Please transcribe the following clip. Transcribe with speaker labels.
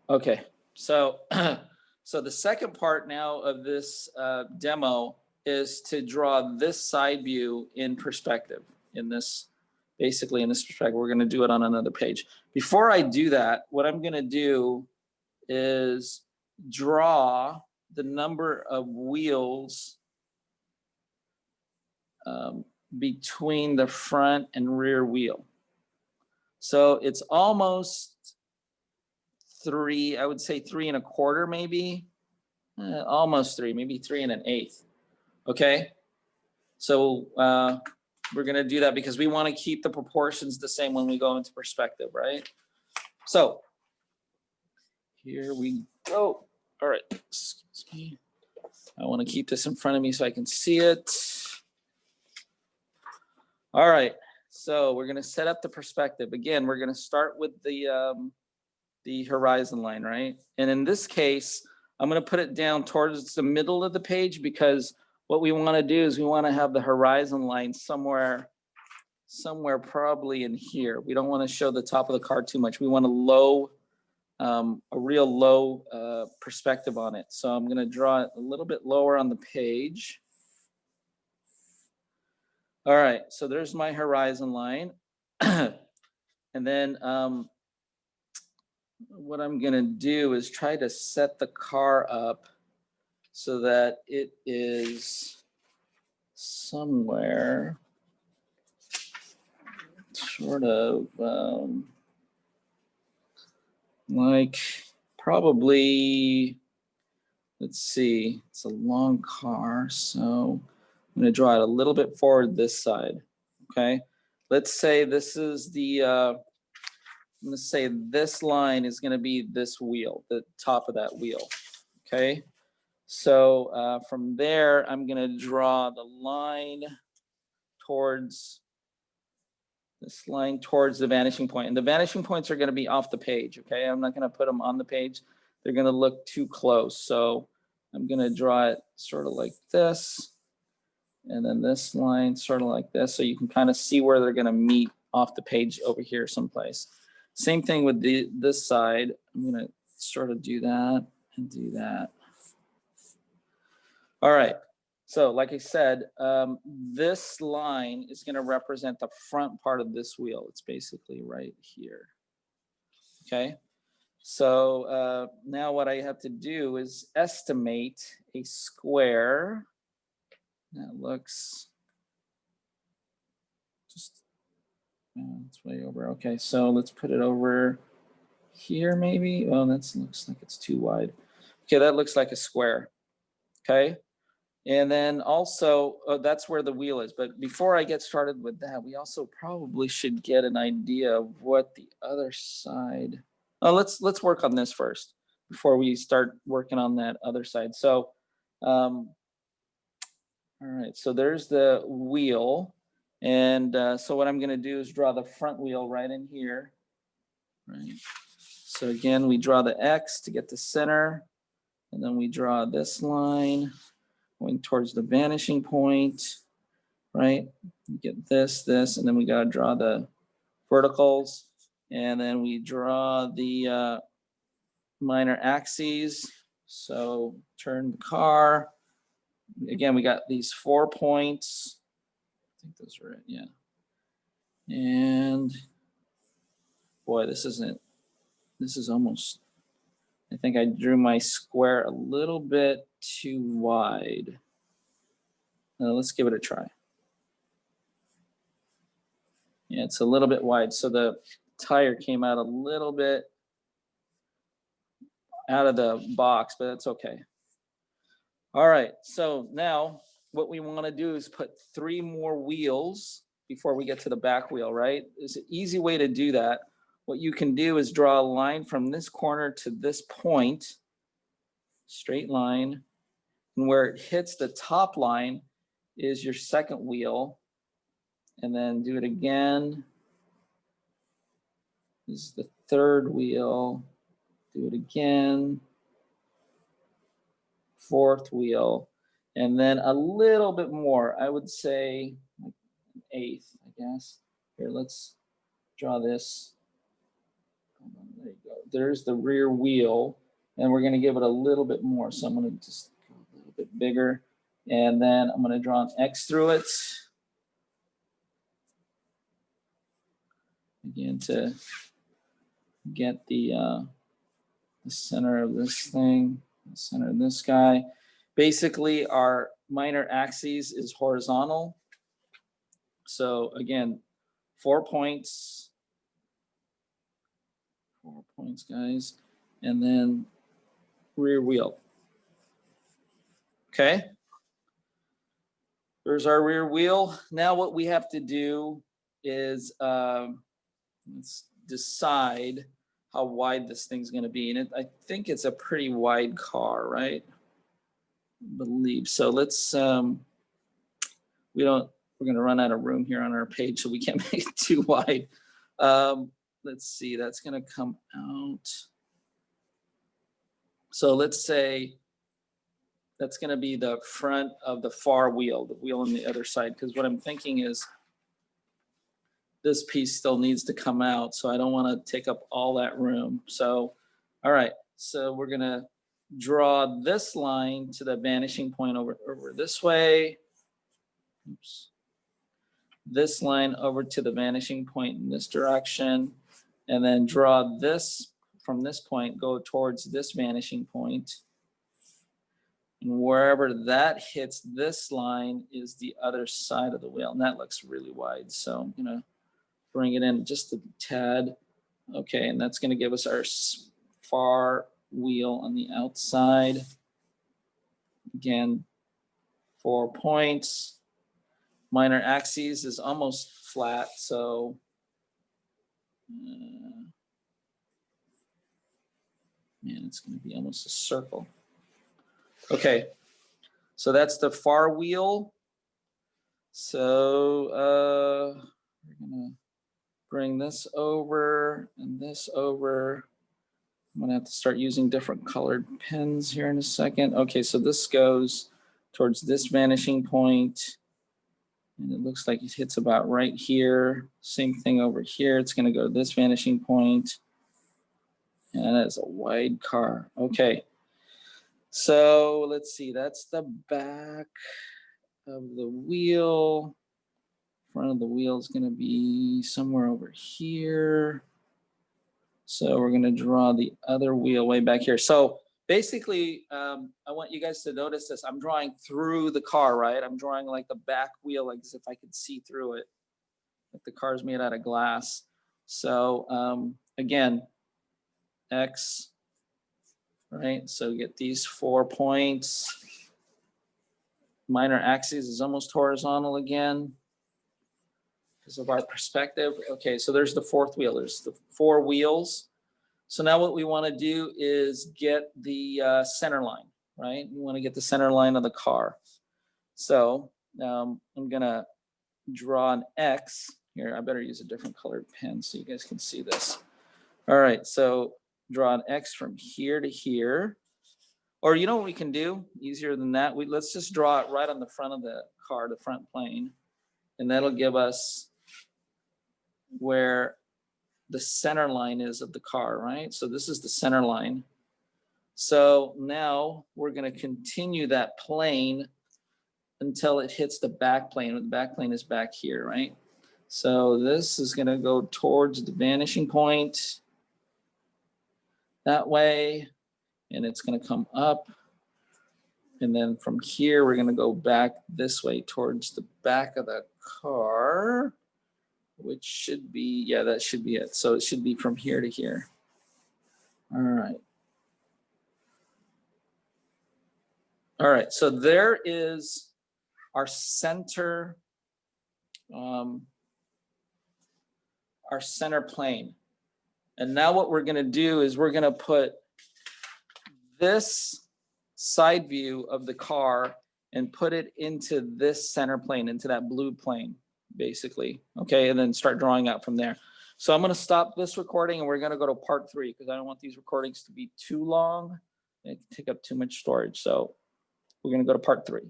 Speaker 1: Okay, so so the second part now of this demo is to draw this side view in perspective. Basically in this perspective, we're going to do it on another page. Before I do that, what I'm going to do is draw the number of wheels between the front and rear wheel. So it's almost 3, I would say 3 1/4 maybe, almost 3, maybe 3 1/8. Okay, so we're gonna do that because we want to keep the proportions the same when we go into perspective, right? So here we go. All right, excuse me. I want to keep this in front of me so I can see it. All right, so we're gonna set up the perspective. Again, we're gonna start with the horizon line, right? And in this case, I'm going to put it down towards the middle of the page because what we want to do is we want to have the horizon line somewhere probably in here. We don't want to show the top of the car too much. We want a real low perspective on it. So I'm going to draw it a little bit lower on the page. All right, so there's my horizon line. And then what I'm going to do is try to set the car up so that it is somewhere sort of like probably, let's see, it's a long car, so I'm going to draw it a little bit forward this side. Okay, let's say this is I'm going to say this line is going to be this wheel, the top of that wheel. Okay, so from there, I'm going to draw the line towards the vanishing point. And the vanishing points are going to be off the page. Okay, I'm not going to put them on the page. They're going to look too close. So I'm going to draw it sort of like this. And then this line sort of like this. So you can kind of see where they're going to meet off the page over here someplace. Same thing with this side. I'm going to sort of do that and do that. All right, so like I said, this line is going to represent the front part of this wheel. It's basically right here. Okay, so now what I have to do is estimate a square. That looks just, it's way over. Okay, so let's put it over here maybe. Oh, that looks like it's too wide. Okay, that looks like a square. Okay. And then also, that's where the wheel is. But before I get started with that, we also probably should get an idea of what the other side. Oh, let's work on this first before we start working on that other side. So, all right. So there's the wheel, and so what I'm going to do is draw the front wheel right in here. Right. So again, we draw the X to get the center, and then we draw this line going towards the vanishing point, right? We get this, and then we got to draw the verticals, and then we draw the minor axes. So turn the car. Again, we got these 4 points. I think those are it, yeah. And boy, this is almost, I think I drew my square a little bit too wide. Let's give it a try. Yeah, it's a little bit wide. So the tire came out a little bit out of the box, but that's okay. All right, so now what we want to do is put 3 more wheels before we get to the back wheel, right? There's an easy way to do that. What you can do is draw a line from this corner to this point, straight line, and where it hits the top line is your second wheel, and then do it again. This is the third wheel. Do it again. Fourth wheel, and then a little bit more. I would say like an eighth, I guess. Here, let's draw this. Hold on, there you go. there's the rear wheel, and we're going to give it a little bit more. So I'm going to just go a little bit bigger, and then I'm going to draw an X through it. Again, to get the center of this thing, the center of this guy. Basically, our minor axis is horizontal. So again, 4 points. 4 points, guys. And then rear wheel. Okay. There's our rear wheel. Now what we have to do is let's decide how wide this thing's going to be. And I think it's a pretty wide car, right? I believe so. Let's we're going to run out of room here on our page, so we can't make it too wide. Let's see, that's going to come out. So let's say that's going to be the front of the far wheel, the wheel on the other side, because what I'm thinking is this piece still needs to come out, so I don't want to take up all that room. So, all right, so we're going to draw this line to the vanishing point over this way. Oops. This line over to the vanishing point in this direction, and then draw this from this point, go towards this vanishing point. And wherever that hits this line is the other side of the wheel, and that looks really wide. So I'm gonna bring it in just a tad. Okay, and that's gonna give us our far wheel on the outside. Again, 4 points. Minor axis is almost flat, so man, it's going to be almost a circle. Okay, so that's the far wheel. So we're going to bring this over and this over. I'm going to have to start using different colored pens here in a second. Okay, so this goes towards this vanishing point. And it looks like it hits about right here. Same thing over here. It's going to go to this vanishing point. And that is a wide car. Okay. So let's see. That's the back of the wheel. Front of the wheel is going to be somewhere over here. So we're going to draw the other wheel way back here. So basically, I want you guys to notice this. I'm drawing through the car, right? I'm drawing like the back wheel, like as if I could see through it. Like the car's made out of glass. So again, X, right? So get these 4 points. Minor axis is almost horizontal again because of our perspective. Okay, so there's the fourth wheel. There's the 4 wheels. So now what we want to do is get the center line, right? We want to get the center line of the car. So I'm going to draw an X here. I better use a different colored pen so you guys can see this. All right, so draw an X from here to here. Or you know what we can do? Easier than that. Let's just draw it right on the front of the car, the front plane. And that'll give us where the center line is of the car, right? So this is the center line. So now we're going to continue that plane until it hits the back plane. The back plane is back here, right? So this is going to go towards the vanishing point that way, and it's going to come up. And then from here, we're going to go back this way towards the back of the car, which should be, yeah, that should be it. So it should be from here to here. All right. All right, so there is our center plane. And now what we're gonna do is we're gonna put this side view of the car and put it into this center plane, into that blue plane, basically, okay? And then start drawing out from there. So I'm gonna stop this recording and we're gonna go to part 3 because I don't want these recordings to be too long. It can take up too much storage. So we're gonna go to part 3.